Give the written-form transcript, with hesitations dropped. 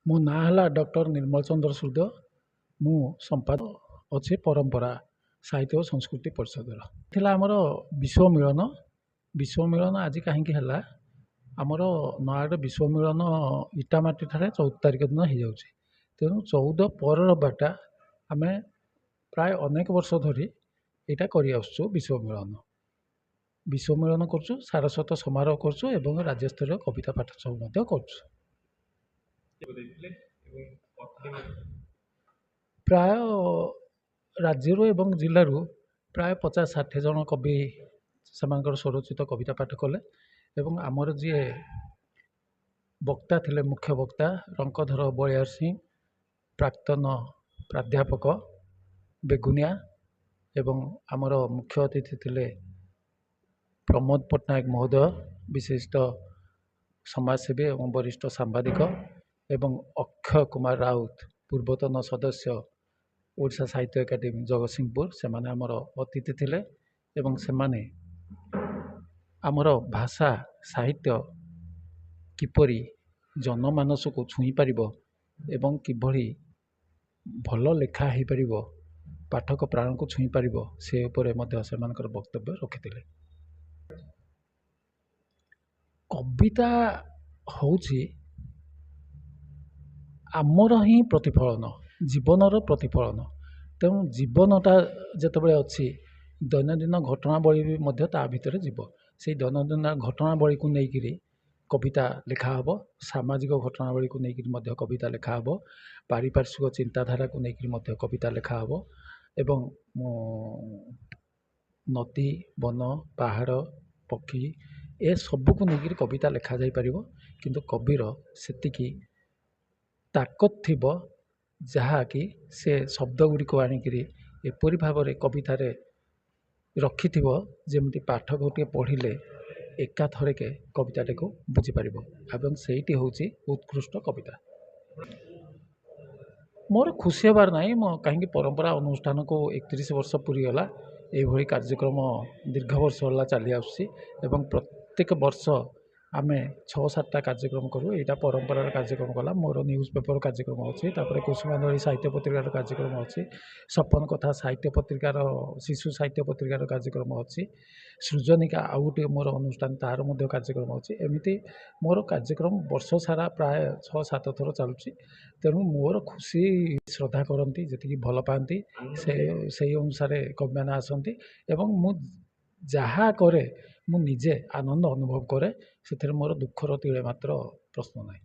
मो ना है डॉक्टर निर्मल चंद्र सूर्य। मु संपादक अच्छे परंपरा साहित्य और संस्कृति परिषद थिला आमर विश्व मिलन आज कहीं आमर नयागढ़ विश्व मिलन इटामाटी ठारे 14 तारिख दिन हो जाऊँगी। तेणु 14 पर रविवारटा आम प्राय अनेक वर्ष धरी यहाँ कर विश्व मिलन कर सारस्वत समारोह कर राज्य स्तरीय कविता पाठ सब कर प्राय राज्य एवं जिलूर प्राय 50-60 जन कवि से स्वरचित कविता पाठ कले एवं आमर जी वक्ता थिले मुख्य वक्ता रंकधर बलियार सिंह प्राक्तन प्राध्यापक बेगुनिया एवं आमर मुख्य अतिथि थिले प्रमोद पट्टनायक महोदय विशिष्ट समाजसेवी एवं वरिष्ठ सांबादिक एवं अक्षय कुमार राउत पूर्वतन सदस्य ओडिशा साहित्य एकाडेमी जगतसिंहपुर से आमर अतिथि थिले एवं से आमर भाषा साहित्य किपरि जनमानस को छुई पारिबो एवं किभଳି भल लेखा हो पारिबो पाठक प्राण को छुई पारिबो से उपरे मध्य सेमानकर वक्तव्य रखिथिले। कविता होउछि आमर ही प्रतिफलन जीवनर प्रतिफलन। तेणु जीवनटा जितेबाला अच्छी दैनंदिन घटनावली भी मध्य ता भितर जीव से दैनंदिन घटनावली को लेकर कविता लिखा हम सामाजिक घटनावली को लेकर कविता लिखा हम पारिपार्श्विक चिंताधारा को लेकर कविता लिखा हम एवं नदी वन पहाड़ पक्षी ए सबू को लेकर कविता लिखा जाई परिबो। किंतु कविर सेतिकी ताकत थिबो जहाँकि से शब्द गुड़िक आणिकी एपरी भाव में कवितार रखिथिबो जेमती पाठक गोटे पढ़िले एका थरके कविताटी को बुझीपार एवं सेठी होची उत्कृष्ट कविता। मोर खुशी हबार ना कहीं परंपरा अनुष्ठान को 31 वर्ष पूरी गला ये कार्यक्रम दीर्घ वर्ष है चली आसुची एवं प्रत्येक वर्ष आम 6-7टा कार्यक्रम करूँ। यहाँ परंपरार कार्यक्रम गला मोर न्यूज पेपर कार्यक्रम अच्छी कुसुमाधरी साहित्य पत्रिकार कार्यक्रम अच्छी सपन कथा साहित्य पत्रिकार शिशु साहित्य पत्रिकार कार्यक्रम अच्छी सृजनिका आउ गोटे मोर अनुष्ठान तार मध्य कार्यक्रम अच्छी एमती मोर कार्यक्रम वर्ष सारा प्राय 6-7 थर चलुची। तेणु मोर खुशी श्रद्धा करती जी भल पाती से अनुसार कवि मैंने आसती एवं मु जहाँ करे मु निजे आनंद अनुभव करे से मोर दुखर तिले मात्र प्रश्न नहीं।